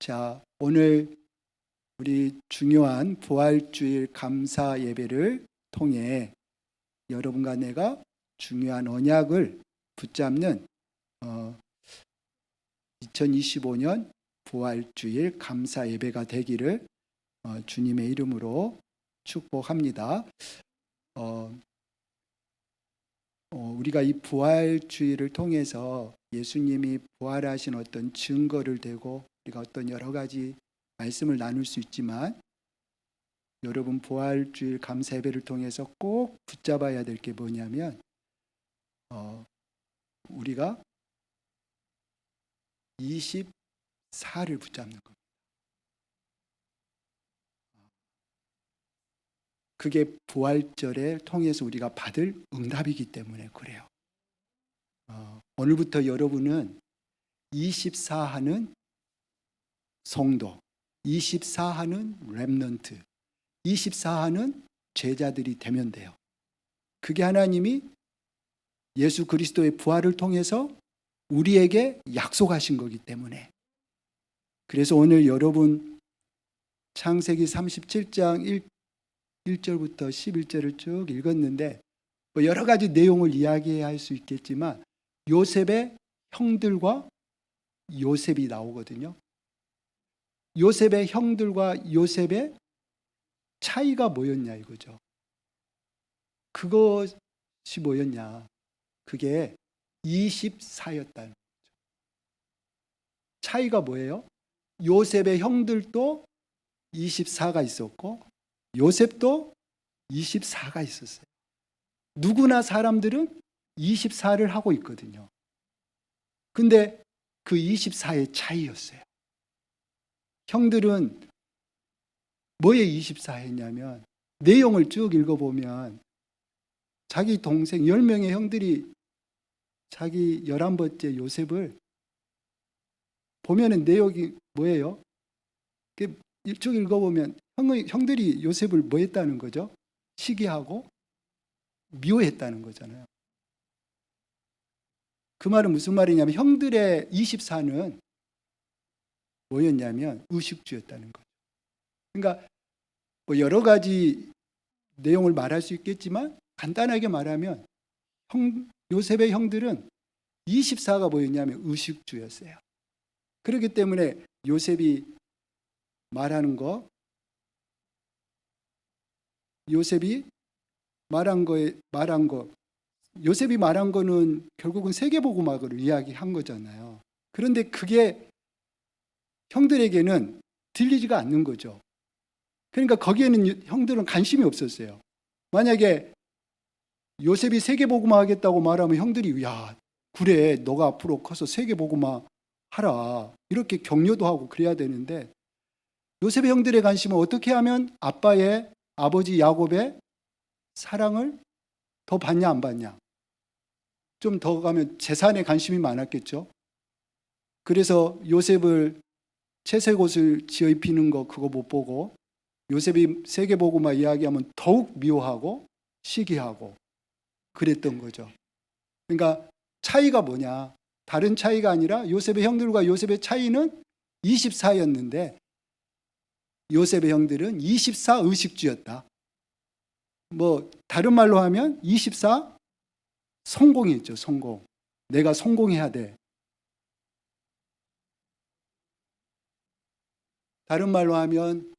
자, 오늘 우리 중요한 부활주일 감사 예배를 통해 여러분과 내가 중요한 언약을 붙잡는 2025년 부활주일 감사 예배가 되기를 주님의 이름으로 축복합니다. 우리가 이 부활주일을 통해서 예수님이 부활하신 어떤 증거를 대고 우리가 어떤 여러 가지 말씀을 나눌 수 있지만, 여러분 부활주일 감사 예배를 통해서 꼭 붙잡아야 될 게 뭐냐면 우리가 24를 붙잡는 겁니다. 그게 부활절에 통해서 우리가 받을 응답이기 때문에 그래요. 오늘부터 여러분은 24하는 성도, 24하는 렘넌트, 24하는 제자들이 되면 돼요. 그게 하나님이 예수 그리스도의 부활을 통해서 우리에게 약속하신 거기 때문에. 그래서 오늘 여러분 창세기 37장 1절부터 11절을 쭉 읽었는데 여러 가지 내용을 이야기할 수 있겠지만 요셉의 형들과 요셉이 나오거든요. 요셉의 형들과 요셉의 차이가 뭐였냐 이거죠. 그것이 뭐였냐. 그게 24였다는 거죠. 차이가 뭐예요? 요셉의 형들도 24가 있었고 요셉도 24가 있었어요. 누구나 사람들은 24를 하고 있거든요. 근데 그 24의 차이였어요. 형들은 뭐에 24 했냐면, 내용을 쭉 읽어보면 자기 동생 10명의 형들이 자기 11번째 요셉을 보면은 내용이 뭐예요? 쭉 읽어보면 형들이 요셉을 뭐 했다는 거죠? 시기하고 미워했다는 거잖아요. 그 말은 무슨 말이냐면 형들의 24는 뭐였냐면 의식주였다는 거죠. 그러니까 뭐 여러 가지 내용을 말할 수 있겠지만 간단하게 말하면 요셉의 형들은 24가 뭐였냐면 의식주였어요. 그렇기 때문에 요셉이 말한 거, 요셉이 말한 거는 결국은 세계복음학을 이야기한 거잖아요. 그런데 그게 형들에게는 들리지가 않는 거죠. 그러니까 거기에는 형들은 관심이 없었어요. 만약에 요셉이 세계복음화 하겠다고 말하면 형들이 야 그래 너가 앞으로 커서 세계복음화 하라 이렇게 격려도 하고 그래야 되는데, 요셉의 형들의 관심은 어떻게 하면 아버지 야곱의 사랑을 더 받냐 안 받냐, 좀 더 가면 재산에 관심이 많았겠죠. 그래서 요셉을 채색옷을 지어 입히는 거 그거 못 보고 요셉이 세계복음화 이야기하면 더욱 미워하고 시기하고 그랬던 거죠. 그러니까 차이가 뭐냐, 다른 차이가 아니라 요셉의 형들과 요셉의 차이는 24였는데 요셉의 형들은 24 의식주였다. 뭐 다른 말로 하면 24 성공이었죠. 성공. 내가 성공해야 돼. 다른 말로 하면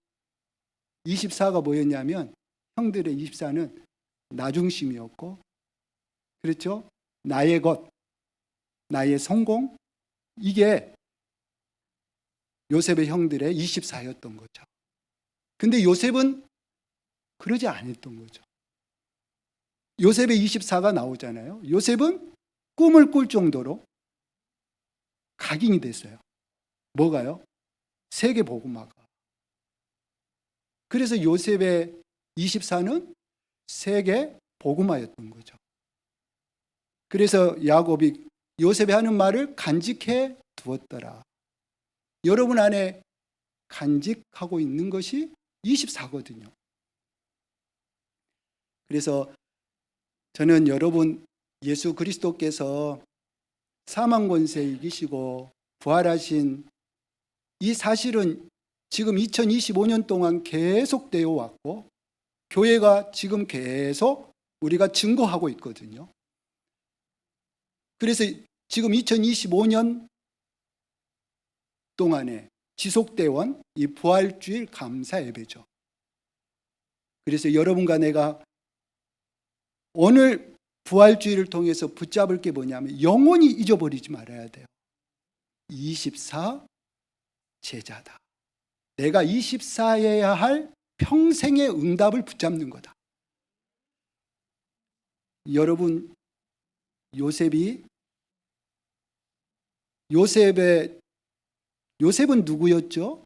24가 뭐였냐면 형들의 24는 나중심이었고, 그렇죠? 나의 것, 나의 성공, 이게 요셉의 형들의 24였던 거죠. 근데 요셉은 그러지 않았던 거죠. 요셉의 24가 나오잖아요. 요셉은 꿈을 꿀 정도로 각인이 됐어요. 뭐가요? 세계복음화가. 그래서 요셉의 24는 세계복음화였던 거죠. 그래서 야곱이 요셉이 하는 말을 간직해 두었더라. 여러분 안에 간직하고 있는 것이 24거든요. 그래서 저는 여러분 예수 그리스도께서 사망 권세 이기시고 부활하신 이 사실은 지금 2025년 동안 계속되어 왔고 교회가 지금 계속 우리가 증거하고 있거든요. 그래서 지금 2025년 동안에 지속되어 온 이 부활주일 감사 예배죠. 그래서 여러분과 내가 오늘 부활주일을 통해서 붙잡을 게 뭐냐면 영원히 잊어버리지 말아야 돼요. 24 제자다. 내가 24여야 할 평생의 응답을 붙잡는 거다. 여러분, 요셉은 누구였죠?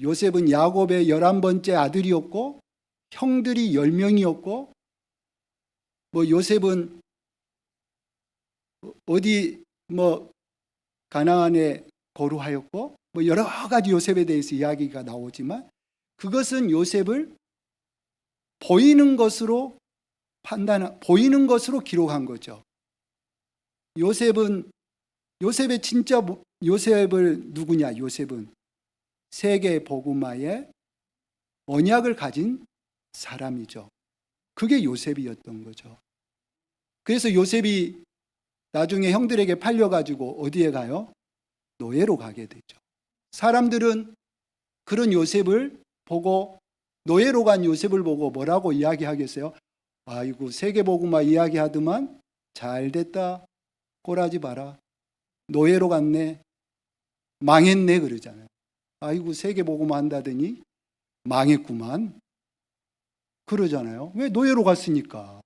요셉은 야곱의 11번째 아들이었고 형들이 10명이었고 요셉은 어디 가나안에 거류하였고 여러 가지 요셉에 대해서 이야기가 나오지만 그것은 요셉을 보이는 것으로 보이는 것으로 기록한 거죠. 요셉의 진짜 요셉을 누구냐? 요셉은 세계 복음화의 언약을 가진 사람이죠. 그게 요셉이었던 거죠. 그래서 요셉이 나중에 형들에게 팔려가지고 어디에 가요? 노예로 가게 되죠. 사람들은 그런 요셉을 보고 노예로 간 요셉을 보고 뭐라고 이야기하겠어요? 아이고 세계복음화 이야기하더만 잘됐다. 꼬라지 봐라. 노예로 갔네. 망했네 그러잖아요. 아이고 세계복음화 한다더니 망했구만. 그러잖아요. 왜? 노예로 갔으니까.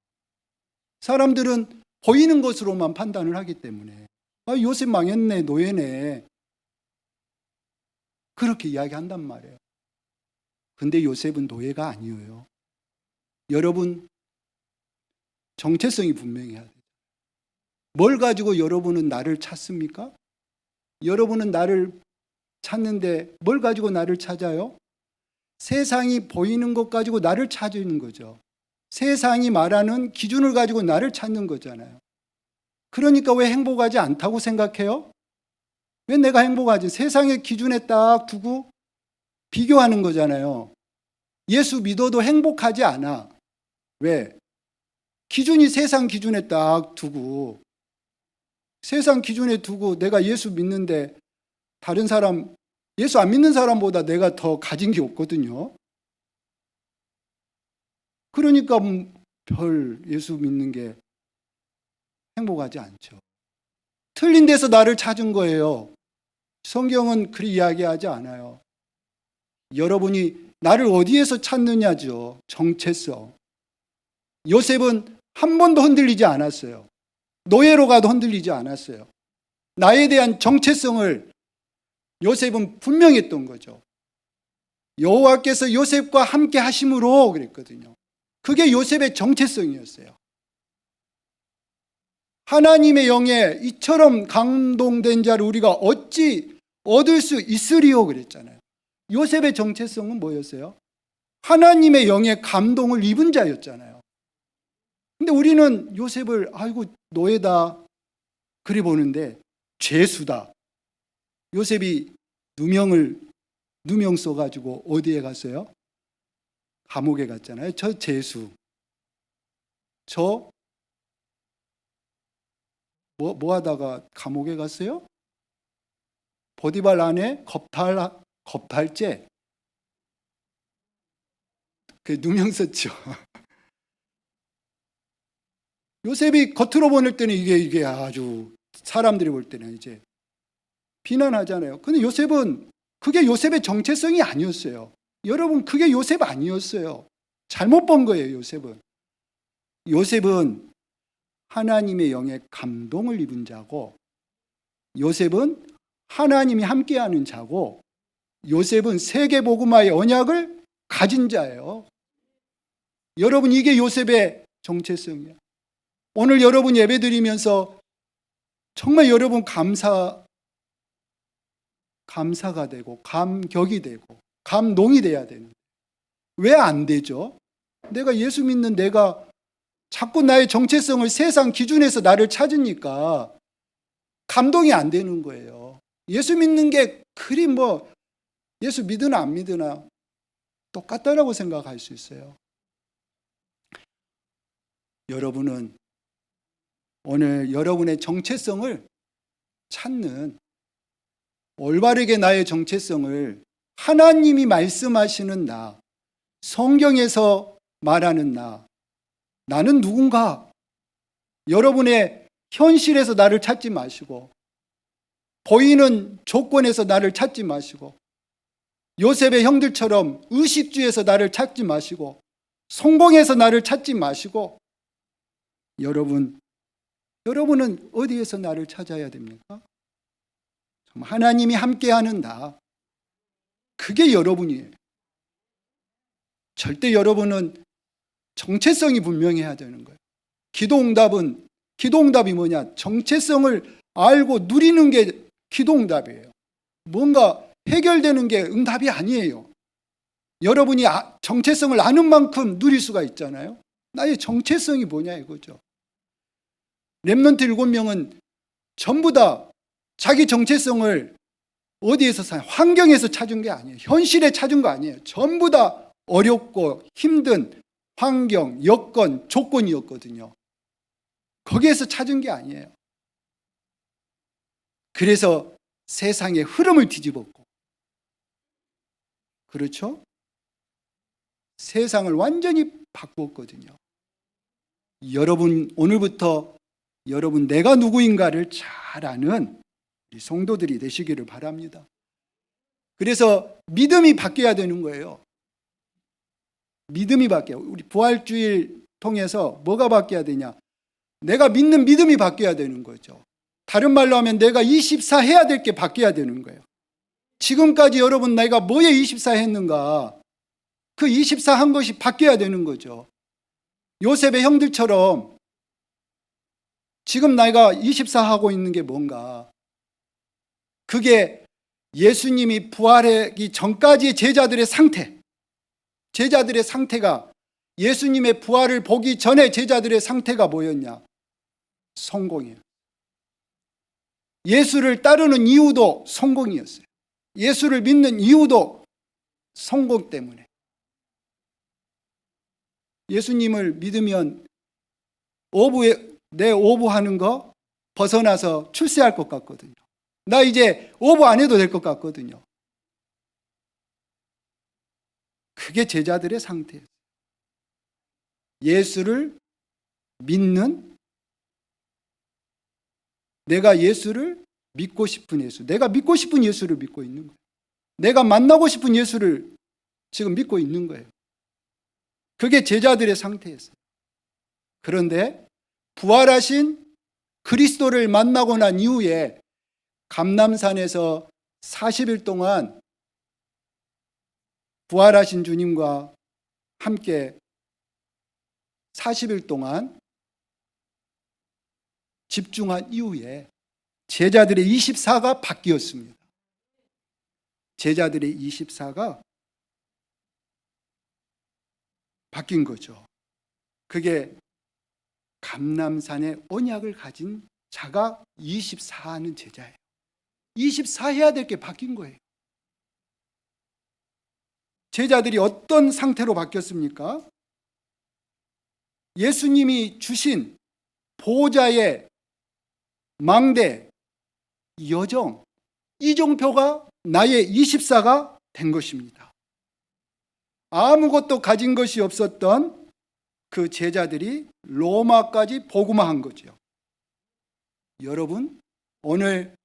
사람들은 보이는 것으로만 판단을 하기 때문에 요셉 망했네, 노예네. 그렇게 이야기한단 말이에요. 근데 요셉은 노예가 아니에요. 여러분, 정체성이 분명해야 돼요. 뭘 가지고 여러분은 나를 찾습니까? 여러분은 나를 찾는데 뭘 가지고 나를 찾아요? 세상이 보이는 것 가지고 나를 찾는 거죠. 세상이 말하는 기준을 가지고 나를 찾는 거잖아요. 그러니까 왜 행복하지 않다고 생각해요? 왜 내가 행복하지? 세상의 기준에 딱 두고 비교하는 거잖아요. 예수 믿어도 행복하지 않아. 왜? 기준이 세상 기준에 딱 두고 세상 기준에 두고 내가 예수 믿는데 다른 사람, 예수 안 믿는 사람보다 내가 더 가진 게 없거든요. 그러니까 별 예수 믿는 게 행복하지 않죠. 틀린 데서 나를 찾은 거예요. 성경은 그리 이야기하지 않아요. 여러분이 나를 어디에서 찾느냐죠. 정체성. 요셉은 한 번도 흔들리지 않았어요. 노예로 가도 흔들리지 않았어요. 나에 대한 정체성을 요셉은 분명했던 거죠. 여호와께서 요셉과 함께 하심으로 그랬거든요. 그게 요셉의 정체성이었어요. 하나님의 영에 이처럼 감동된 자를 우리가 어찌 얻을 수 있으리요 그랬잖아요. 요셉의 정체성은 뭐였어요? 하나님의 영에 감동을 입은 자였잖아요. 근데 우리는 요셉을 아이고 노예다 그래 보는데 죄수다. 요셉이 누명 써가지고 어디에 갔어요? 감옥에 갔잖아요. 저 죄수. 저 뭐 하다가 감옥에 갔어요? 보디발 안에 겁탈죄. 그 누명 썼죠. 요셉이 겉으로 보낼 때는 이게 아주 사람들이 볼 때는 이제 비난하잖아요. 근데 요셉은 그게 요셉의 정체성이 아니었어요. 여러분, 그게 요셉 아니었어요. 잘못 본 거예요, 요셉은. 요셉은 하나님의 영에 감동을 입은 자고, 요셉은 하나님이 함께하는 자고, 요셉은 세계복음화의 언약을 가진 자예요. 여러분, 이게 요셉의 정체성이에요. 오늘 여러분 예배드리면서 정말 여러분 감사가 되고 감격이 되고 감동이 돼야 되는데 왜 안 되죠? 내가 예수 믿는 내가 자꾸 나의 정체성을 세상 기준에서 나를 찾으니까 감동이 안 되는 거예요. 예수 믿는 게 그리 예수 믿으나 안 믿으나 똑같다라고 생각할 수 있어요. 여러분은 오늘 여러분의 정체성을 찾는, 올바르게 나의 정체성을 하나님이 말씀하시는 나, 성경에서 말하는 나, 나는 누군가, 여러분의 현실에서 나를 찾지 마시고, 보이는 조건에서 나를 찾지 마시고, 요셉의 형들처럼 의식주에서 나를 찾지 마시고, 성공에서 나를 찾지 마시고, 여러분은 어디에서 나를 찾아야 됩니까? 하나님이 함께하는 나, 그게 여러분이에요. 절대 여러분은 정체성이 분명해야 되는 거예요. 기도응답이 뭐냐? 정체성을 알고 누리는 게 기도응답이에요. 뭔가 해결되는 게 응답이 아니에요. 여러분이 정체성을 아는 만큼 누릴 수가 있잖아요. 나의 정체성이 뭐냐 이거죠. 렘넌트 7명은 전부 다 자기 정체성을 어디에서 환경에서 찾은 게 아니에요. 현실에 찾은 거 아니에요. 전부 다 어렵고 힘든 환경, 여건, 조건이었거든요. 거기에서 찾은 게 아니에요. 그래서 세상의 흐름을 뒤집었고, 그렇죠? 세상을 완전히 바꾸었거든요. 여러분, 오늘부터 여러분 내가 누구인가를 잘 아는 우리 성도들이 되시기를 바랍니다. 그래서 믿음이 바뀌어야 되는 거예요. 믿음이 바뀌어요. 우리 부활주일 통해서 뭐가 바뀌어야 되냐? 내가 믿는 믿음이 바뀌어야 되는 거죠. 다른 말로 하면 내가 24 해야 될 게 바뀌어야 되는 거예요. 지금까지 여러분 내가 뭐에 24 했는가? 그 24 한 것이 바뀌어야 되는 거죠. 요셉의 형들처럼 지금 내가 24 하고 있는 게 뭔가? 그게 예수님이 부활하기 전까지의 제자들의 상태, 제자들의 상태가, 예수님의 부활을 보기 전에 제자들의 상태가 뭐였냐? 성공이에요. 예수를 따르는 이유도 성공이었어요. 예수를 믿는 이유도 성공 때문에. 예수님을 믿으면 내 오부하는 거 벗어나서 출세할 것 같거든요. 나 이제 오부 안 해도 될 것 같거든요. 그게 제자들의 상태예요. 예수를 믿는, 내가 예수를 믿고 싶은 예수, 내가 믿고 싶은 예수를 믿고 있는 거예요. 내가 만나고 싶은 예수를 지금 믿고 있는 거예요. 그게 제자들의 상태였어요. 그런데 부활하신 그리스도를 만나고 난 이후에 감람산에서 40일 동안 부활하신 주님과 함께 40일 동안 집중한 이후에 제자들의 24가 바뀌었습니다. 제자들의 24가 바뀐 거죠. 그게 감람산의 언약을 가진 자가 24하는 제자예요. 24 해야 될 게 바뀐 거예요. 제자들이 어떤 상태로 바뀌었습니까? 예수님이 주신 보호자의 망대, 여정, 이정표가 나의 24가 된 것입니다. 아무것도 가진 것이 없었던 그 제자들이 로마까지 복음화한 거죠. 여러분, 오늘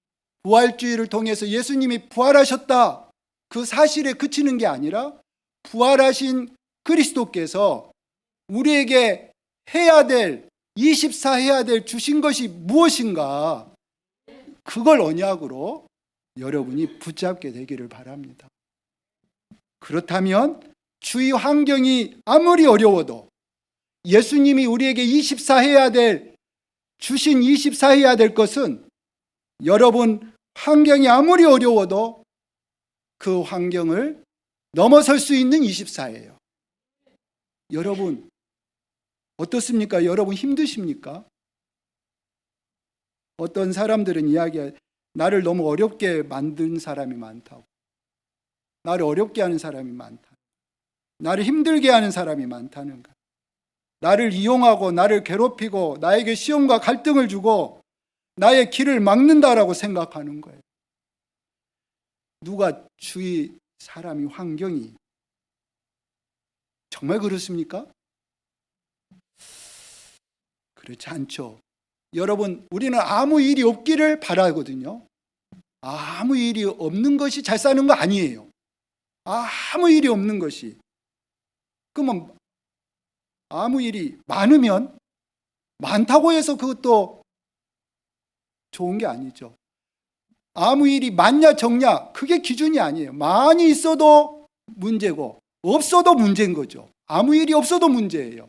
부활주의를 통해서 예수님이 부활하셨다, 그 사실에 그치는 게 아니라 부활하신 그리스도께서 우리에게 해야 될, 24 해야 될 주신 것이 무엇인가, 그걸 언약으로 여러분이 붙잡게 되기를 바랍니다. 그렇다면 주위 환경이 아무리 어려워도 예수님이 우리에게 24 해야 될, 주신 24 해야 될 것은, 여러분 환경이 아무리 어려워도 그 환경을 넘어설 수 있는 24예요. 여러분 어떻습니까? 여러분 힘드십니까? 어떤 사람들은 이야기해, 나를 너무 어렵게 만든 사람이 많다고. 나를 어렵게 하는 사람이 많다. 나를 힘들게 하는 사람이 많다는 것. 나를 이용하고 나를 괴롭히고 나에게 시험과 갈등을 주고 나의 길을 막는다라고 생각하는 거예요. 누가 주위 사람이 환경이 정말 그렇습니까? 그렇지 않죠. 여러분, 우리는 아무 일이 없기를 바라거든요. 아무 일이 없는 것이 잘 사는 거 아니에요. 아무 일이 없는 것이. 그러면 아무 일이 많으면 많다고 해서 그것도 좋은 게 아니죠. 아무 일이 많냐 적냐 그게 기준이 아니에요. 많이 있어도 문제고 없어도 문제인 거죠. 아무 일이 없어도 문제예요.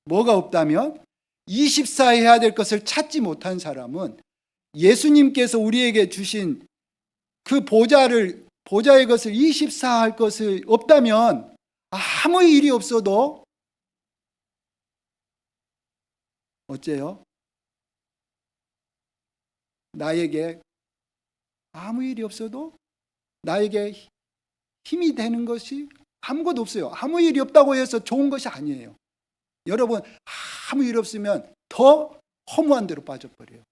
뭐가 없다면 24 해야 될 것을 찾지 못한 사람은 예수님께서 우리에게 주신 그 보좌의 것을 24 할 것을 없다면 아무 일이 없어도 어째요? 나에게 아무 일이 없어도 나에게 힘이 되는 것이 아무것도 없어요. 아무 일이 없다고 해서 좋은 것이 아니에요. 여러분, 아무 일 없으면 더 허무한 데로 빠져버려요.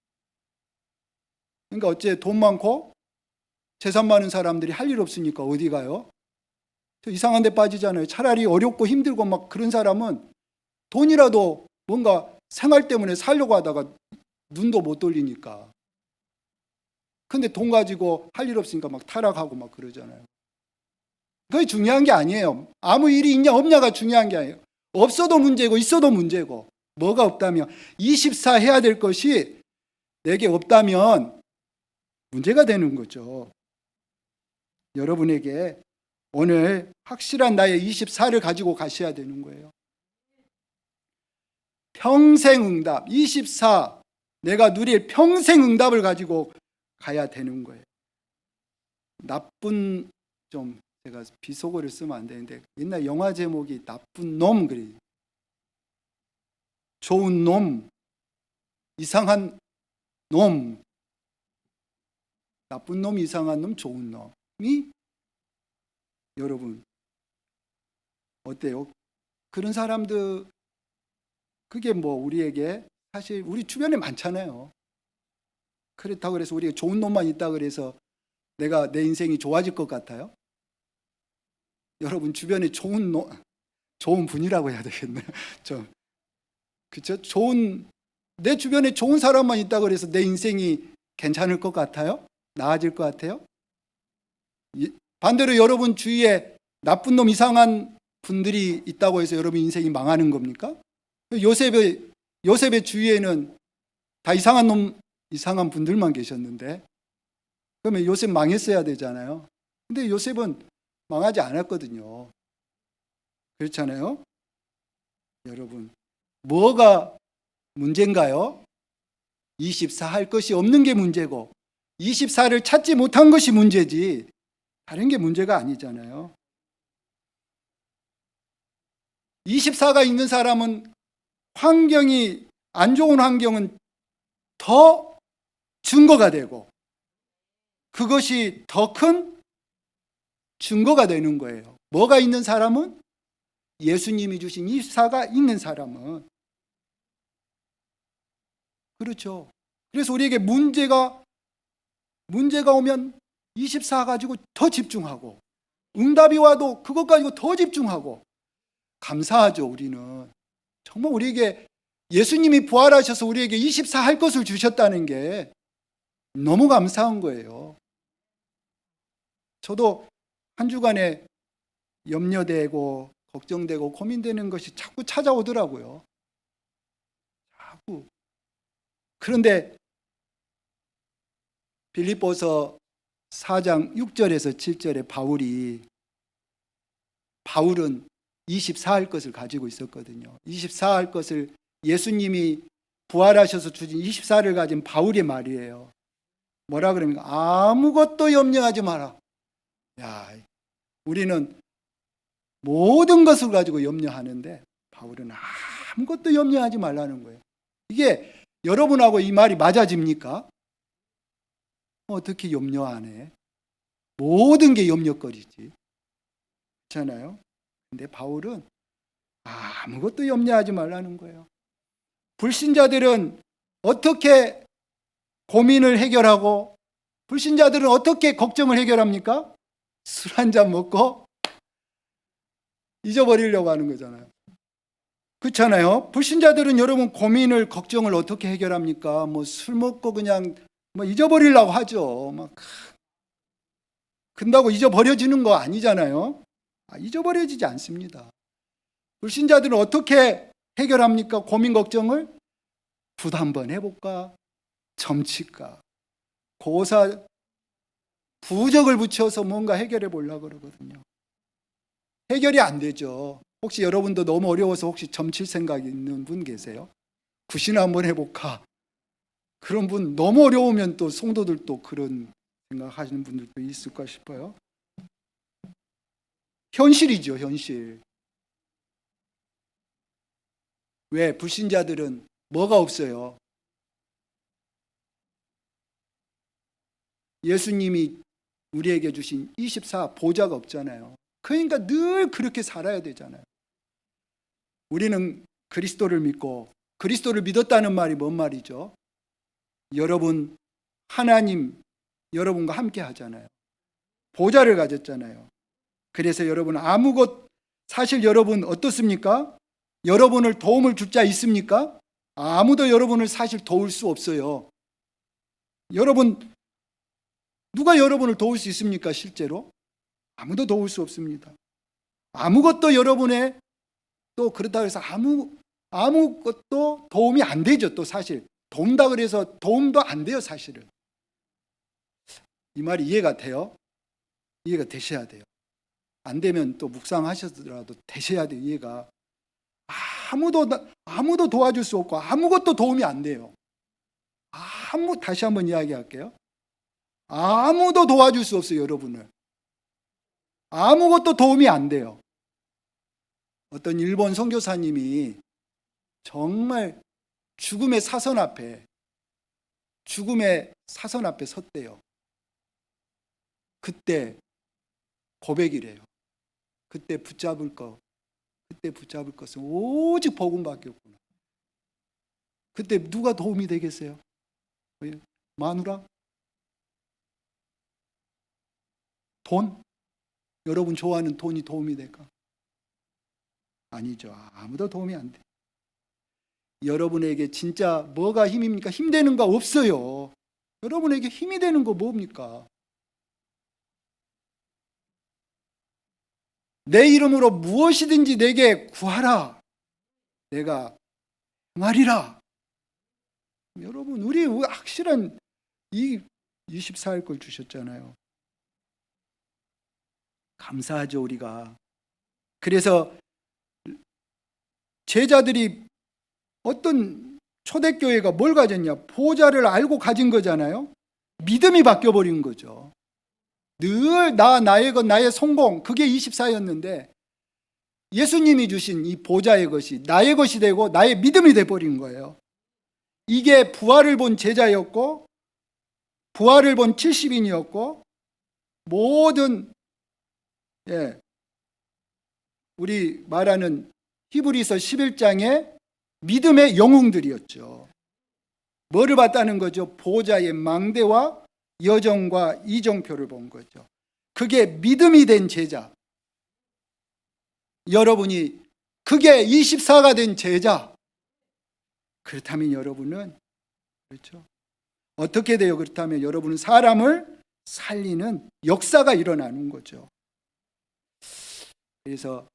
그러니까 어째 돈 많고 재산 많은 사람들이 할 일 없으니까 어디 가요? 이상한 데 빠지잖아요. 차라리 어렵고 힘들고 막 그런 사람은 돈이라도 뭔가 생활 때문에 살려고 하다가 눈도 못 돌리니까. 근데 돈 가지고 할 일 없으니까 막 타락하고 막 그러잖아요. 그게 중요한 게 아니에요. 아무 일이 있냐 없냐가 중요한 게 아니에요. 없어도 문제고 있어도 문제고. 뭐가 없다면 24 해야 될 것이 내게 없다면 문제가 되는 거죠. 여러분에게 오늘 확실한 나의 24를 가지고 가셔야 되는 거예요. 평생 응답, 24 내가 누릴 평생 응답을 가지고 가야 되는 거예요. 나쁜 좀 제가 비속어를 쓰면 안 되는데 옛날 영화 제목이 나쁜 놈 그래. 좋은 놈, 이상한 놈, 나쁜 놈, 이상한 놈, 좋은 놈이 여러분 어때요? 그런 사람들 그게 뭐 우리에게 사실 우리 주변에 많잖아요. 그렇다고 그래서 우리가 좋은 놈만 있다 그래서 내가 내 인생이 좋아질 것 같아요? 여러분 주변에 좋은 분이라고 해야 되겠네요. 그렇죠? 내 주변에 좋은 사람만 있다 그래서 내 인생이 괜찮을 것 같아요? 나아질 것 같아요? 반대로 여러분 주위에 나쁜 놈 이상한 분들이 있다고 해서 여러분 인생이 망하는 겁니까? 요셉의 주위에는 다 이상한 분들만 계셨는데 그러면 요셉 망했어야 되잖아요. 근데 요셉은 망하지 않았거든요. 그렇잖아요. 여러분 뭐가 문제인가요? 24 할 것이 없는 게 문제고 24를 찾지 못한 것이 문제지 다른 게 문제가 아니잖아요. 24가 있는 사람은 환경이 안 좋은 환경은 더 증거가 되고 그것이 더 큰 증거가 되는 거예요. 뭐가 있는 사람은? 예수님이 주신 24가 있는 사람은. 그렇죠. 그래서 우리에게 문제가 오면 24 가지고 더 집중하고 응답이 와도 그것 가지고 더 집중하고 감사하죠. 우리는 정말 우리에게 예수님이 부활하셔서 우리에게 24 할 것을 주셨다는 게 너무 감사한 거예요. 저도 한 주간에 염려되고 걱정되고 고민되는 것이 자꾸 찾아오더라고요. 자꾸. 그런데 빌립보서 4장 6절에서 7절에 바울은 24 할 것을 가지고 있었거든요. 24 할 것을 예수님이 부활하셔서 주신 24를 가진 바울의 말이에요. 뭐라 그럽니까? 아무것도 염려하지 마라. 야, 우리는 모든 것을 가지고 염려하는데 바울은 아무것도 염려하지 말라는 거예요. 이게 여러분하고 이 말이 맞아집니까? 어떻게 염려 안 해? 모든 게 염려거리지. 그렇잖아요. 근데 바울은 아무것도 염려하지 말라는 거예요. 불신자들은 어떻게 고민을 해결하고 불신자들은 어떻게 걱정을 해결합니까? 술 한 잔 먹고 잊어버리려고 하는 거잖아요. 그렇잖아요. 불신자들은 여러분 고민을 걱정을 어떻게 해결합니까? 뭐 술 먹고 그냥 잊어버리려고 하죠. 막 근다고 잊어버려지는 거 아니잖아요. 잊어버려지지 않습니다. 불신자들은 어떻게 해결합니까? 고민 걱정을 붓 한번 해볼까? 점칠까? 고사 부적을 붙여서 뭔가 해결해 보려고 그러거든요. 해결이 안 되죠. 혹시 여러분도 너무 어려워서 혹시 점칠 생각이 있는 분 계세요? 굿이나 한번 해볼까? 그런 분 너무 어려우면 또 성도들도 그런 생각하시는 분들도 있을까 싶어요. 현실이죠, 현실. 왜? 불신자들은 뭐가 없어요? 예수님이 우리에게 주신 24 보좌가 없잖아요. 그러니까 늘 그렇게 살아야 되잖아요. 우리는 그리스도를 믿고 그리스도를 믿었다는 말이 뭔 말이죠? 여러분 하나님 여러분과 함께 하잖아요. 보좌를 가졌잖아요. 그래서 여러분 사실 여러분 어떻습니까? 여러분을 도움을 줄 자 있습니까? 아무도 여러분을 사실 도울 수 없어요. 여러분 누가 여러분을 도울 수 있습니까? 실제로? 아무도 도울 수 없습니다. 아무것도 여러분의 또 그렇다고 해서 아무것도 도움이 안 되죠. 또 사실 도움다 그래서 도움도 안 돼요. 사실은. 이 말이 이해가 돼요? 이해가 되셔야 돼요. 안 되면 또 묵상하셔더라도 되셔야 돼요. 이해가. 아무도 도와줄 수 없고 아무것도 도움이 안 돼요. 다시 한번 이야기할게요. 아무도 도와줄 수 없어요. 여러분을. 아무것도 도움이 안 돼요. 어떤 일본 선교사님이 정말 죽음의 사선 앞에 섰대요. 그때 고백이래요. 그때 붙잡을 것은 오직 복음밖에 없구나. 그때 누가 도움이 되겠어요? 마누라? 돈? 여러분 좋아하는 돈이 도움이 될까? 아니죠. 아무도 도움이 안 돼. 여러분에게 진짜 뭐가 힘입니까? 힘되는 거 없어요. 여러분에게 힘이 되는 거 뭡니까? 내 이름으로 무엇이든지 내게 구하라. 내가 행하리라. 여러분 우리 확실한 이 24일 걸 주셨잖아요. 감사하죠 우리가. 그래서 제자들이 어떤 초대교회가 뭘 가졌냐? 보좌를 알고 가진 거잖아요. 믿음이 바뀌어버린 거죠. 늘 나의 것, 나의 성공, 그게 24였는데 예수님이 주신 이 보좌의 것이 나의 것이 되고 나의 믿음이 돼버린 거예요. 이게 부활을 본 제자였고 부활을 본 70인이었고 모든 우리 말하는 히브리서 11장의 믿음의 영웅들이었죠. 뭐를 봤다는 거죠? 보좌의 망대와 여정과 이정표를 본 거죠. 그게 믿음이 된 제자. 여러분이 그게 24가 된 제자. 그렇다면 여러분은 그렇죠. 어떻게 돼요? 그렇다면 여러분은 사람을 살리는 역사가 일어나는 거죠. 그래서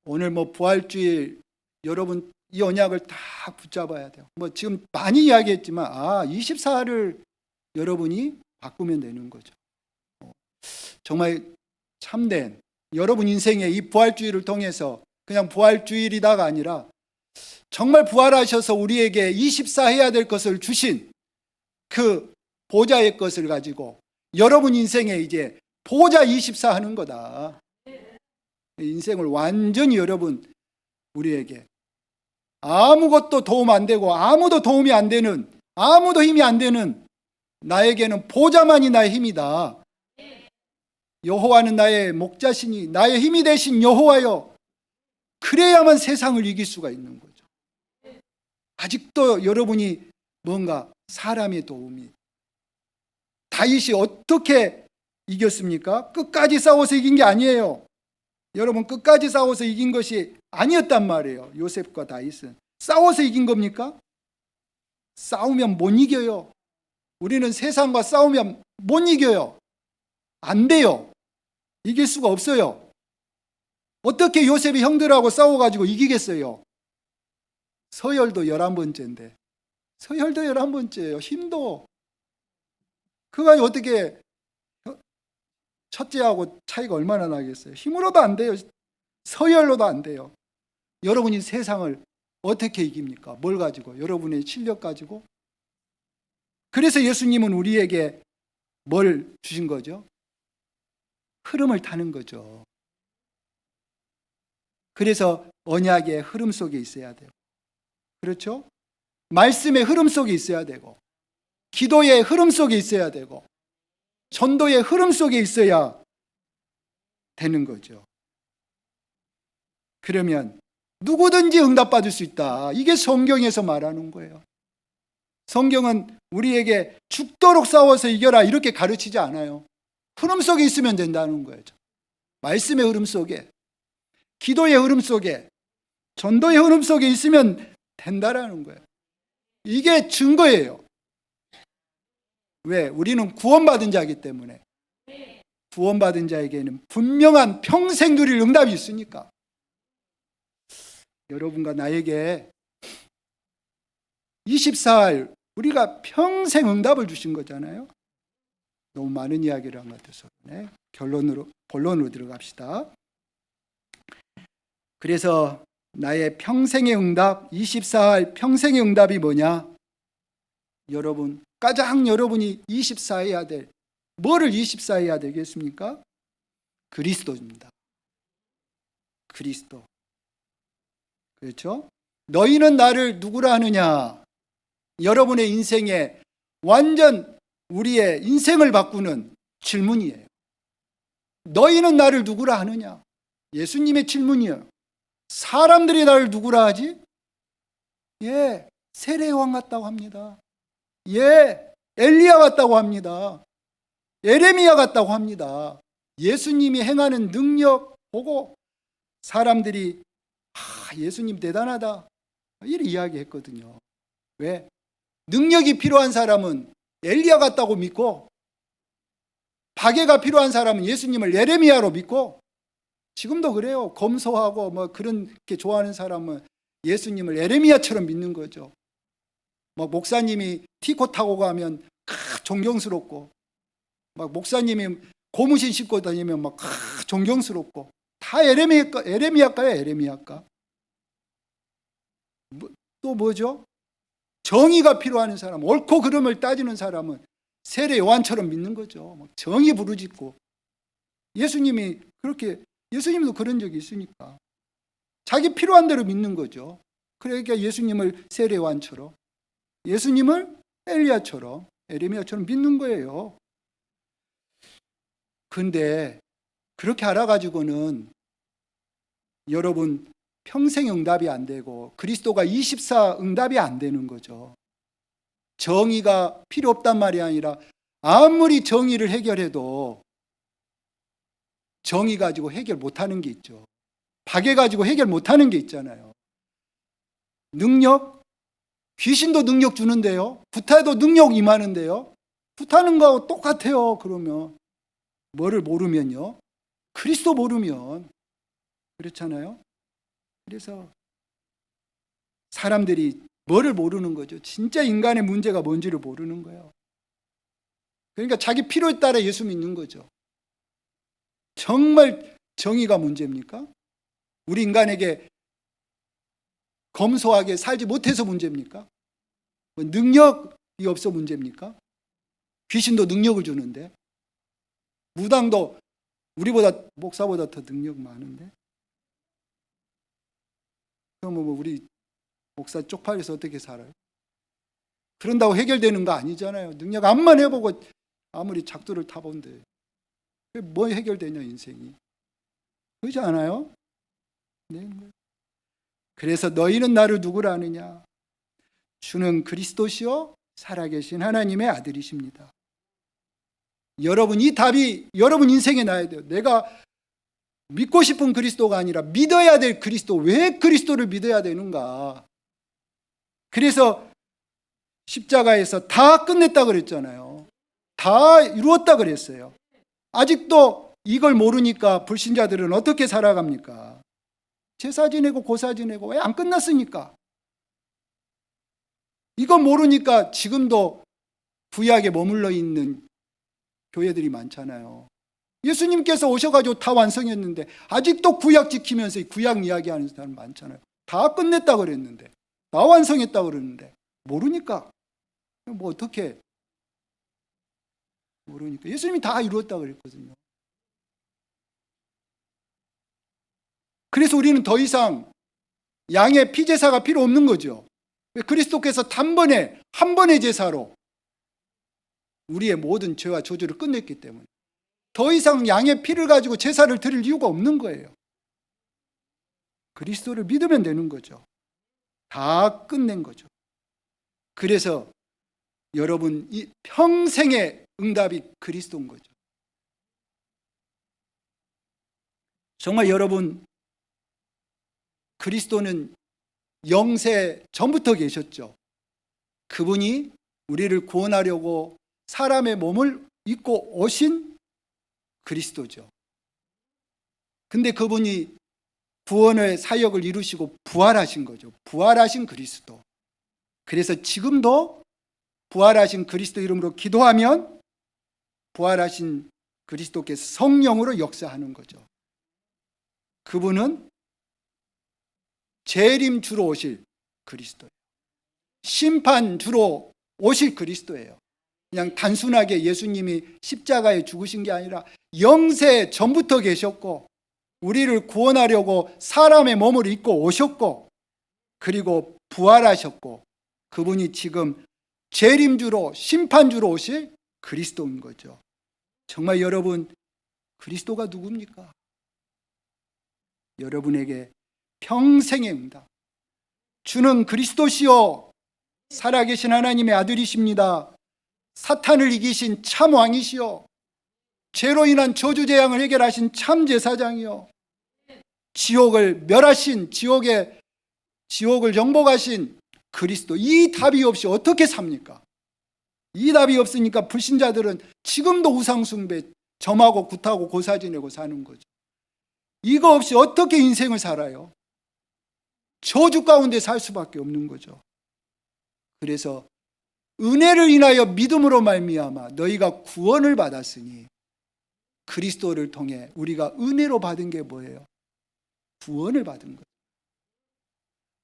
오늘 부활주일 여러분 이 언약을 다 붙잡아야 돼요. 지금 많이 이야기했지만 24를 여러분이 바꾸면 되는 거죠. 정말 참된 여러분 인생의 이 부활주일을 통해서 그냥 부활주일이다가 아니라 정말 부활하셔서 우리에게 24 해야 될 것을 주신 그 보좌의 것을 가지고 여러분 인생에 이제 보좌 24 하는 거다. 인생을 완전히 여러분 우리에게 아무것도 도움 안 되고 아무도 도움이 안 되는 아무도 힘이 안 되는 나에게는 보좌만이 나의 힘이다. 여호와는 나의 목자시니 나의 힘이 되신 여호와여. 그래야만 세상을 이길 수가 있는 거죠. 아직도 여러분이 뭔가 사람의 도움이, 다윗이 어떻게 이겼습니까? 끝까지 싸워서 이긴 게 아니에요. 여러분, 끝까지 싸워서 이긴 것이 아니었단 말이에요. 요셉과 다윗은 싸워서 이긴 겁니까? 싸우면 못 이겨요. 우리는 세상과 싸우면 못 이겨요. 안 돼요. 이길 수가 없어요. 어떻게 요셉이 형들하고 싸워가지고 이기겠어요? 서열도 11번째인데, 서열도 11번째예요. 힘도. 그가 어떻게 첫째하고 차이가 얼마나 나겠어요? 힘으로도 안 돼요. 서열로도 안 돼요. 여러분이 세상을 어떻게 이깁니까? 뭘 가지고? 여러분의 실력 가지고? 그래서 예수님은 우리에게 뭘 주신 거죠? 흐름을 타는 거죠. 그래서 언약의 흐름 속에 있어야 돼요. 그렇죠? 말씀의 흐름 속에 있어야 되고, 기도의 흐름 속에 있어야 되고, 전도의 흐름 속에 있어야 되는 거죠. 그러면 누구든지 응답받을 수 있다. 이게 성경에서 말하는 거예요. 성경은 우리에게 죽도록 싸워서 이겨라 이렇게 가르치지 않아요. 흐름 속에 있으면 된다는 거예요. 말씀의 흐름 속에, 기도의 흐름 속에, 전도의 흐름 속에 있으면 된다라는 거예요. 이게 증거예요. 왜? 우리는 구원받은 자이기 때문에. 구원받은 자에게는 분명한 평생 누릴 응답이 있으니까. 여러분과 나에게 24일 우리가 평생 응답을 주신 거잖아요. 너무 많은 이야기를 한 것 같아서 본론으로 들어갑시다. 그래서 나의 평생의 응답, 24일 평생의 응답이 뭐냐? 여러분, 가장 여러분이 24해야 될, 뭐를 24해야 되겠습니까? 그리스도입니다. 그리스도. 그렇죠? 너희는 나를 누구라 하느냐? 여러분의 인생에 완전 우리의 인생을 바꾸는 질문이에요. 너희는 나를 누구라 하느냐? 예수님의 질문이에요. 사람들이 나를 누구라 하지? 예, 세례요한 같다고 합니다. 예, 엘리야 같다고 합니다. 예레미야 같다고 합니다. 예수님이 행하는 능력 보고 사람들이 예수님 대단하다 이렇게 이야기했거든요. 왜? 능력이 필요한 사람은 엘리야 같다고 믿고, 박애가 필요한 사람은 예수님을 예레미야로 믿고, 지금도 그래요. 검소하고 뭐 그런 게 좋아하는 사람은 예수님을 예레미야처럼 믿는 거죠. 막 목사님이 티코 타고 가면 존경스럽고, 막 목사님이 고무신 신고 다니면 막 존경스럽고, 다 예레미야가요, 예레미야가. 또 뭐죠? 정의가 필요한 사람, 옳고 그름을 따지는 사람은 세례 요한처럼 믿는 거죠. 정의 부르짖고. 예수님이 그렇게, 예수님도 그런 적이 있으니까 자기 필요한 대로 믿는 거죠. 그러니까 예수님을 세례 요한처럼, 예수님을 엘리야처럼, 예레미야처럼 믿는 거예요. 근데 그렇게 알아가지고는 여러분 평생 응답이 안 되고 그리스도가 24 응답이 안 되는 거죠. 정의가 필요 없단 말이 아니라 아무리 정의를 해결해도 정의 가지고 해결 못하는 게 있죠. 박애 가지고 해결 못하는 게 있잖아요. 능력, 귀신도 능력 주는데요. 구타에도 능력 임하는데요. 구타는 거하고 똑같아요. 그러면 뭐를 모르면요. 그리스도 모르면. 그렇잖아요. 그래서 사람들이 뭐를 모르는 거죠? 진짜 인간의 문제가 뭔지를 모르는 거예요. 그러니까 자기 필요에 따라 예수 믿는 거죠. 정말 정의가 문제입니까? 우리 인간에게 검소하게 살지 못해서 문제입니까? 능력이 없어 문제입니까? 귀신도 능력을 주는데, 무당도 우리보다, 목사보다 더 능력 많은데, 그럼 우리 목사 쪽팔려서 어떻게 살아요? 그런다고 해결되는 거 아니잖아요. 능력 암만 해보고 아무리 작두를 타본데. 뭐 해결되냐 인생이. 그렇지 않아요? 네. 그래서 너희는 나를 누구라 아느냐? 주는 그리스도시요 살아계신 하나님의 아들이십니다. 여러분, 이 답이 여러분 인생에 나야 돼요. 내가 믿고 싶은 그리스도가 아니라 믿어야 될 그리스도. 왜 그리스도를 믿어야 되는가? 그래서 십자가에서 다 끝냈다 그랬잖아요. 다 이루었다 그랬어요. 아직도 이걸 모르니까 불신자들은 어떻게 살아갑니까? 제사 지내고 고사 지내고 왜 안 끝났으니까. 이거 모르니까 지금도 구약에 머물러 있는 교회들이 많잖아요. 예수님께서 오셔가지고 다 완성했는데 아직도 구약 지키면서 구약 이야기하는 사람 많잖아요. 다 끝냈다 그랬는데, 다 완성했다 그러는데 모르니까. 뭐 어떻게 모르니까. 예수님이 다 이루었다 그랬거든요. 그래서 우리는 더 이상 양의 피제사가 필요 없는 거죠. 그리스도께서 단번에 한 번의 제사로 우리의 모든 죄와 저주를 끝냈기 때문에 더 이상 양의 피를 가지고 제사를 드릴 이유가 없는 거예요. 그리스도를 믿으면 되는 거죠. 다 끝낸 거죠. 그래서 여러분, 이 평생의 응답이 그리스도인 거죠. 정말 여러분, 그리스도는 영세 전부터 계셨죠. 그분이 우리를 구원하려고 사람의 몸을 입고 오신 그리스도죠. 근데 그분이 구원의 사역을 이루시고 부활하신 거죠. 부활하신 그리스도. 그래서 지금도 부활하신 그리스도 이름으로 기도하면 부활하신 그리스도께서 성령으로 역사하는 거죠. 그분은 재림 주로 오실 그리스도예요. 심판 주로 오실 그리스도예요. 그냥 단순하게 예수님이 십자가에 죽으신 게 아니라 영세 전부터 계셨고 우리를 구원하려고 사람의 몸을 입고 오셨고 그리고 부활하셨고 그분이 지금 재림주로 심판주로 오실 그리스도인 거죠. 정말 여러분, 그리스도가 누굽니까? 여러분에게 평생의 응답. 주는 그리스도시요 살아계신 하나님의 아들이십니다. 사탄을 이기신 참 왕이시요 죄로 인한 저주재앙을 해결하신 참 제사장이요 지옥을 멸하신 지옥을 정복하신 그리스도. 이 답이 없이 어떻게 삽니까? 이 답이 없으니까 불신자들은 지금도 우상숭배 점하고 굿하고 고사 지내고 사는 거죠. 이거 없이 어떻게 인생을 살아요? 저주 가운데 살 수밖에 없는 거죠. 그래서 은혜를 인하여 믿음으로 말미암아 너희가 구원을 받았으니 그리스도를 통해 우리가 은혜로 받은 게 뭐예요? 구원을 받은 거죠.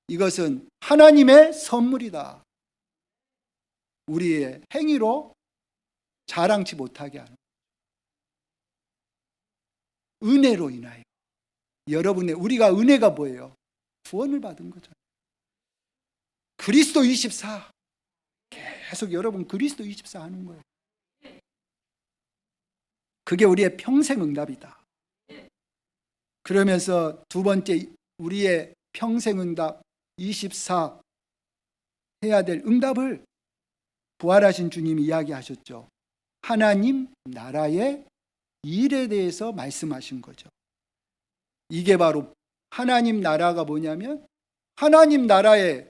이것은 하나님의 선물이다. 우리의 행위로 자랑치 못하게 하는 은혜로 인하여 우리가 은혜가 뭐예요? 구원을 받은 거죠. 그리스도 24 계속 여러분 그리스도 24 하는 거예요. 그게 우리의 평생 응답이다. 그러면서 두 번째 우리의 평생 응답 24 해야 될 응답을 부활하신 주님이 이야기하셨죠. 하나님 나라의 일에 대해서 말씀하신 거죠. 이게 바로 하나님 나라가 뭐냐면 하나님 나라에는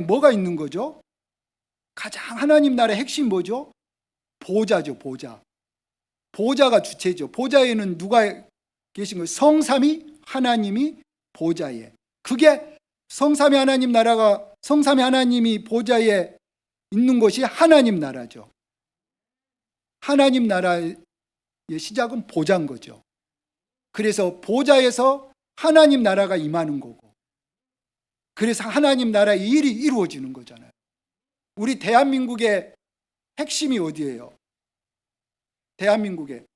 뭐가 있는 거죠? 가장 하나님 나라의 핵심 뭐죠? 보좌죠, 보좌. 보좌가 주체죠. 보좌에는 누가 계신 거예요? 성삼위 하나님이 보좌에. 그게 성삼위 하나님이 보좌에 있는 것이 하나님 나라죠. 하나님 나라의 시작은 보좌인 거죠. 그래서 보좌에서 하나님 나라가 임하는 거고 그래서 하나님 나라의 일이 이루어지는 거잖아요. 우리 대한민국의 핵심이 어디예요? 대한민국의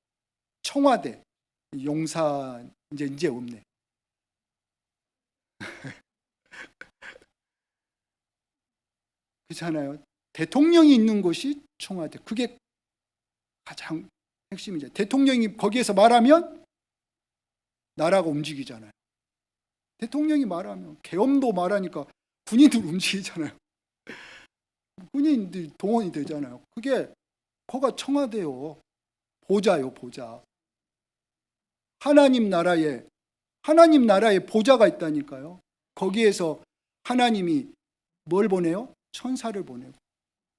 청와대, 용산 이제 없네. 그렇잖아요. 대통령이 있는 곳이 청와대. 그게 가장 핵심이죠. 대통령이 거기에서 말하면 나라가 움직이잖아요. 대통령이 말하면, 계엄도 말하니까 군인들 움직이잖아요. 군인들 동원이 되잖아요. 그게 거가 청와대요. 보좌요, 보좌. 하나님 나라에 보좌가 있다니까요. 거기에서 하나님이 뭘 보내요? 천사를 보내고.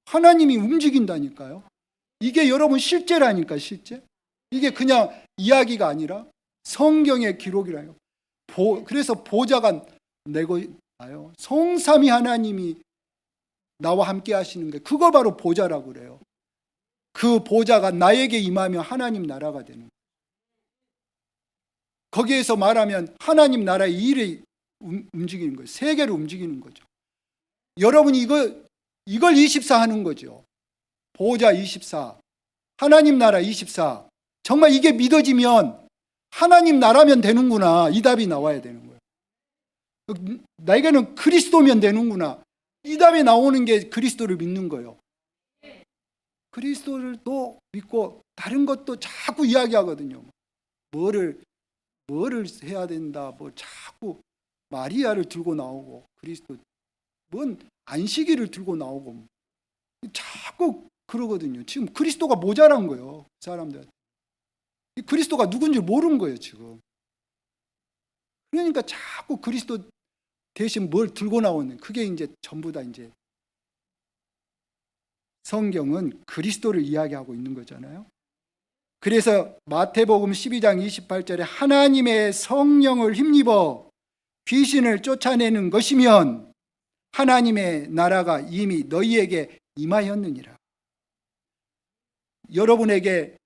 하나님이 움직인다니까요. 이게 여러분 실제라니까, 실제. 이게 그냥 이야기가 아니라 성경의 기록이라요. 그래서 보좌가 내고 나요. 성삼위 하나님이 나와 함께 하시는 게 그거 바로 보좌라고 그래요. 그 보좌가 나에게 임하면 하나님 나라가 되는 거예요. 거기에서 말하면 하나님 나라의 일이 움직이는 거예요. 세계를 움직이는 거죠. 여러분이 이걸 24 하는 거죠. 보좌 24, 하나님 나라 24. 정말 이게 믿어지면 하나님 나라면 되는구나. 이 답이 나와야 되는 거예요. 나에게는 그리스도면 되는구나. 이 답이 나오는 게 그리스도를 믿는 거예요. 그리스도를 또 믿고 다른 것도 자꾸 이야기하거든요. 뭐를 해야 된다. 뭐 자꾸 마리아를 들고 나오고 그리스도 뭔 안식일을 들고 나오고 자꾸 그러거든요. 지금 그리스도가 모자란 거예요. 사람들한테. 그리스도가 누군지 모르는 거예요, 지금. 그러니까 자꾸 그리스도 대신 뭘 들고 나오는, 그게 이제 전부 다 이제 성경은 그리스도를 이야기하고 있는 거잖아요. 그래서 마태복음 12장 28절에 하나님의 성령을 힘입어 귀신을 쫓아내는 것이면 하나님의 나라가 이미 너희에게 임하였느니라. 여러분에게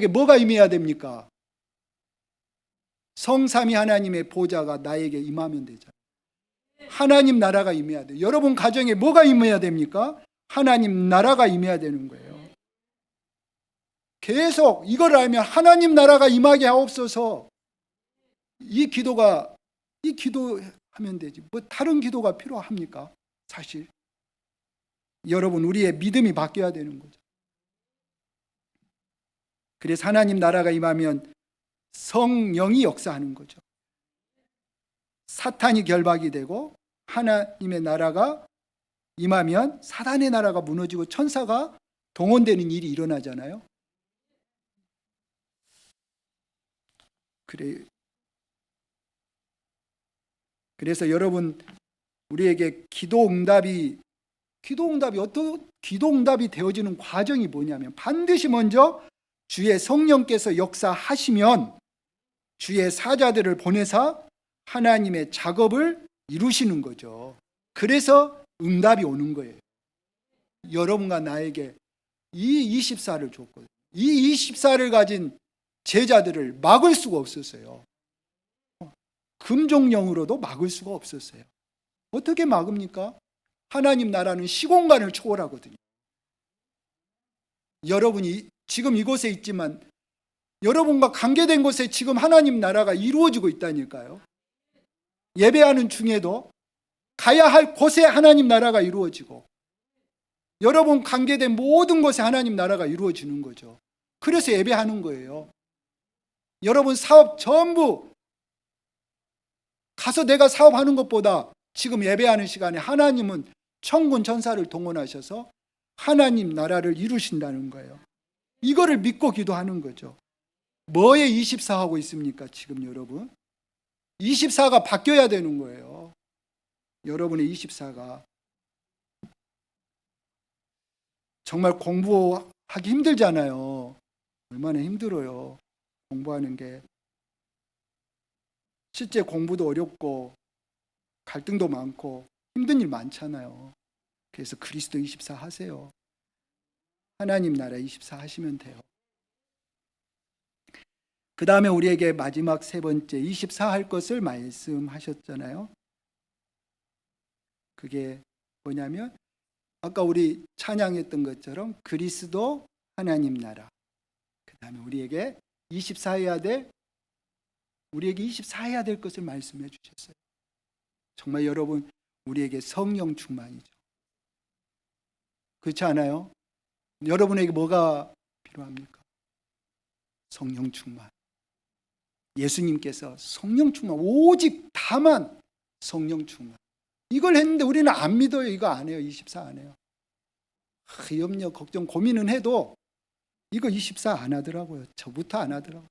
뭐가 임해야 됩니까? 성삼위 하나님의 보좌가 나에게 임하면 되잖아요. 하나님 나라가 임해야 돼요. 여러분 가정에 뭐가 임해야 됩니까? 하나님 나라가 임해야 되는 거예요. 계속 이걸 알면 하나님 나라가 임하게 하옵소서. 이 기도하면 되지. 뭐 다른 기도가 필요합니까? 사실 여러분, 우리의 믿음이 바뀌어야 되는 거죠. 그래서 하나님 나라가 임하면 성령이 역사하는 거죠. 사탄이 결박이 되고 하나님의 나라가 임하면 사단의 나라가 무너지고 천사가 동원되는 일이 일어나잖아요. 그래서 여러분, 우리에게 기도 응답이 되어지는 과정이 뭐냐면 반드시 먼저 주의 성령께서 역사하시면 주의 사자들을 보내사 하나님의 작업을 이루시는 거죠. 그래서 응답이 오는 거예요. 여러분과 나에게 이 24를 줬거든요. 이 24를 가진 제자들을 막을 수가 없었어요. 금종령으로도 막을 수가 없었어요. 어떻게 막습니까? 하나님 나라는 시공간을 초월하거든요. 여러분이 지금 이곳에 있지만 여러분과 관계된 곳에 지금 하나님 나라가 이루어지고 있다니까요. 예배하는 중에도 가야 할 곳에 하나님 나라가 이루어지고 여러분 관계된 모든 곳에 하나님 나라가 이루어지는 거죠. 그래서 예배하는 거예요. 여러분 사업 전부 가서 내가 사업하는 것보다 지금 예배하는 시간에 하나님은 천군 천사를 동원하셔서 하나님 나라를 이루신다는 거예요. 이거를 믿고 기도하는 거죠. 뭐에 24 하고 있습니까? 지금 여러분 24가 바뀌어야 되는 거예요. 여러분의 24가 정말 공부하기 힘들잖아요. 얼마나 힘들어요. 공부하는 게. 실제 공부도 어렵고 갈등도 많고 힘든 일 많잖아요. 그래서 그리스도 24 하세요. 하나님 나라 24 하시면 돼요. 그 다음에 우리에게 마지막 세 번째 24 할 것을 말씀하셨잖아요. 그게 뭐냐면 아까 우리 찬양했던 것처럼 그리스도 하나님 나라. 그 다음에 우리에게 24 해야 될 것을 말씀해 주셨어요. 정말 여러분, 우리에게 성령 충만이죠. 그렇지 않아요? 여러분에게 뭐가 필요합니까? 성령 충만. 예수님께서 성령 충만, 오직 다만 성령 충만. 이걸 했는데 우리는 안 믿어요. 이거 안 해요. 24 안 해요. 염려, 걱정, 고민은 해도 이거 24 안 하더라고요. 저부터 안 하더라고요.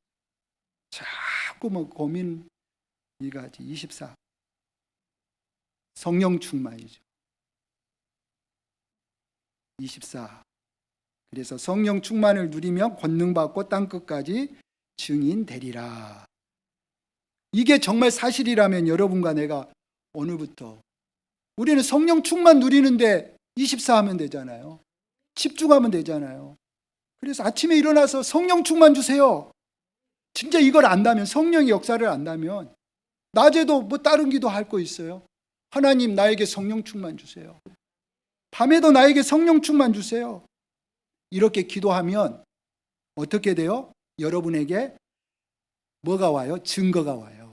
자꾸 뭐 고민 이가지 24. 성령 충만이죠. 24. 그래서 성령 충만을 누리며 권능받고 땅끝까지 증인 되리라. 이게 정말 사실이라면 여러분과 내가 오늘부터 우리는 성령 충만 누리는데 24 하면 되잖아요. 집중하면 되잖아요. 그래서 아침에 일어나서 성령 충만 주세요. 진짜 이걸 안다면, 성령의 역사를 안다면 낮에도 뭐 다른 기도 할 거 있어요? 하나님 나에게 성령 충만 주세요. 밤에도 나에게 성령 충만 주세요. 이렇게 기도하면 어떻게 돼요? 여러분에게 뭐가 와요? 증거가 와요.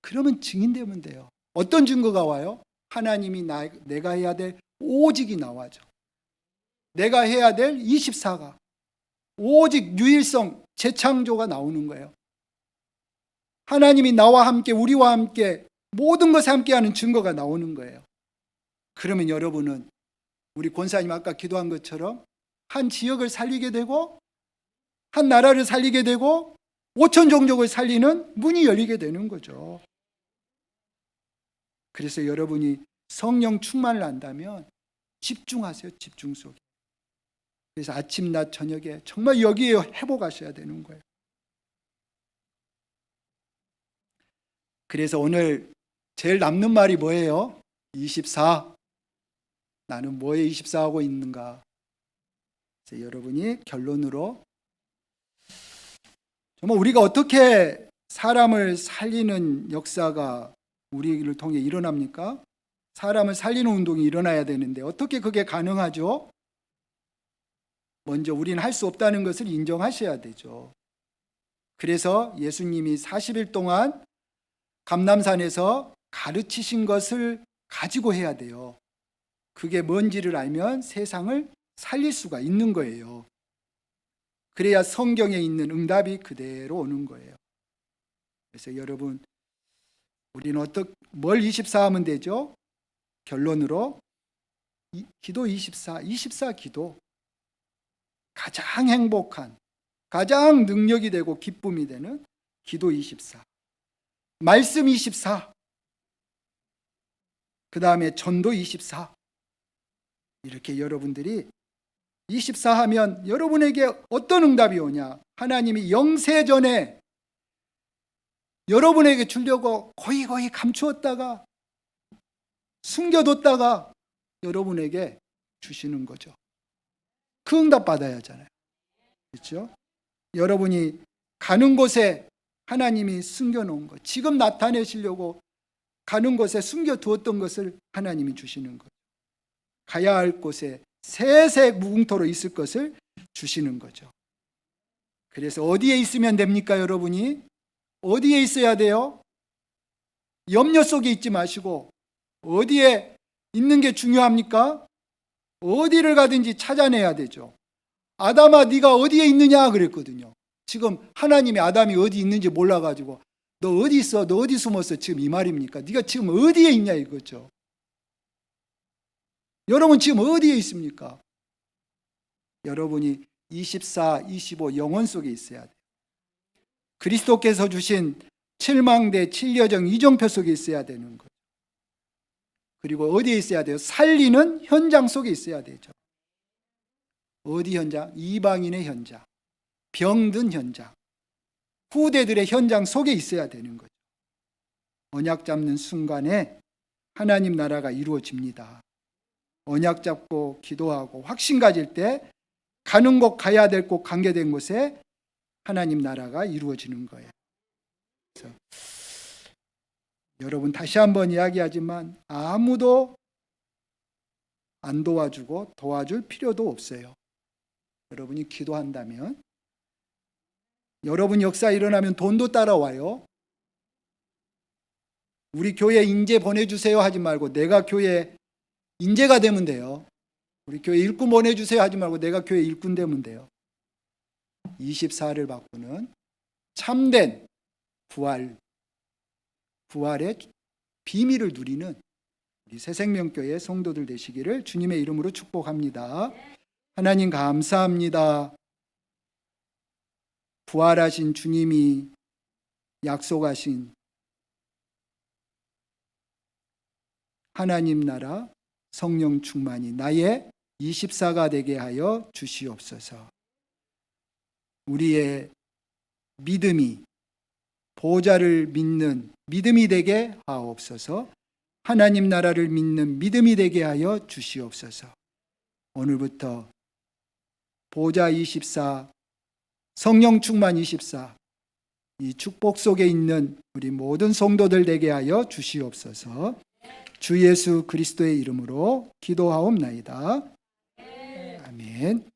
그러면 증인되면 돼요. 어떤 증거가 와요? 하나님이 내가 해야 될 오직이 나와죠. 내가 해야 될 24가 오직 유일성, 재창조가 나오는 거예요. 하나님이 나와 함께, 우리와 함께 모든 것에 함께하는 증거가 나오는 거예요. 그러면 여러분은 우리 권사님 아까 기도한 것처럼 한 지역을 살리게 되고 한 나라를 살리게 되고 5천 종족을 살리는 문이 열리게 되는 거죠. 그래서 여러분이 성령 충만을 한다면 집중하세요. 집중 속에. 그래서 아침, 낮, 저녁에 정말 여기에 회복하셔야 되는 거예요. 그래서 오늘 제일 남는 말이 뭐예요? 24. 나는 뭐에 24 하고 있는가? 그래서 여러분이 결론으로 정말 우리가 어떻게 사람을 살리는 역사가 우리를 통해 일어납니까? 사람을 살리는 운동이 일어나야 되는데 어떻게 그게 가능하죠? 먼저 우리는 할 수 없다는 것을 인정하셔야 되죠. 그래서 예수님이 40일 동안 감람산에서 가르치신 것을 가지고 해야 돼요. 그게 뭔지를 알면 세상을 살릴 수가 있는 거예요. 그래야 성경에 있는 응답이 그대로 오는 거예요. 그래서 여러분, 우리는 뭘 24 하면 되죠? 결론으로 기도 24 기도. 가장 행복한, 가장 능력이 되고 기쁨이 되는 기도 24. 말씀 24. 그 다음에 전도 24. 이렇게 여러분들이 24 하면 여러분에게 어떤 응답이 오냐? 하나님이 영세전에 여러분에게 주려고 거의 감추었다가 숨겨뒀다가 여러분에게 주시는 거죠. 그 응답 받아야 하잖아요. 그렇죠? 여러분이 가는 곳에 하나님이 숨겨놓은 것, 지금 나타내시려고 가는 곳에 숨겨두었던 것을 하나님이 주시는 거죠. 가야 할 곳에 세세 무궁토로 있을 것을 주시는 거죠. 그래서 어디에 있으면 됩니까, 여러분이? 어디에 있어야 돼요? 염려 속에 있지 마시고 어디에 있는 게 중요합니까? 어디를 가든지 찾아내야 되죠. 아담아, 네가 어디에 있느냐 그랬거든요. 지금 하나님이 아담이 어디 있는지 몰라가지고 너 어디 있어? 너 어디 숨었어? 지금 이 말입니까? 네가 지금 어디에 있냐 이거죠. 여러분 지금 어디에 있습니까? 여러분이 24, 25 영혼 속에 있어야 돼요. 그리스도께서 주신 7망대 7여정 이정표 속에 있어야 되는 거예요. 그리고 어디에 있어야 돼요? 살리는 현장 속에 있어야 되죠. 어디 현장? 이방인의 현장, 병든 현장, 후대들의 현장 속에 있어야 되는 거죠. 언약 잡는 순간에 하나님 나라가 이루어집니다. 언약 잡고 기도하고 확신 가질 때 가는 곳, 가야 될 곳, 관계된 곳에 하나님 나라가 이루어지는 거예요. 그래서 여러분 다시 한번 이야기하지만 아무도 안 도와주고 도와줄 필요도 없어요. 여러분이 기도한다면, 여러분 역사 일어나면 돈도 따라와요. 우리 교회 인재 보내주세요 하지 말고 내가 교회 인재가 되면 돼요. 우리 교회 일꾼 보내주세요 하지 말고 내가 교회 일꾼 되면 돼요. 24를 바꾸는 참된 부활의 비밀을 누리는 우리 새생명교회 성도들 되시기를 주님의 이름으로 축복합니다. 하나님 감사합니다. 부활하신 주님이 약속하신 하나님 나라 성령 충만이 나의 24가 되게 하여 주시옵소서. 우리의 믿음이 보좌를 믿는 믿음이 되게 하옵소서. 하나님 나라를 믿는 믿음이 되게 하여 주시옵소서. 오늘부터 보좌 24, 성령 충만 24, 이 축복 속에 있는 우리 모든 성도들 되게 하여 주시옵소서. 주 예수 그리스도의 이름으로 기도하옵나이다. 아멘.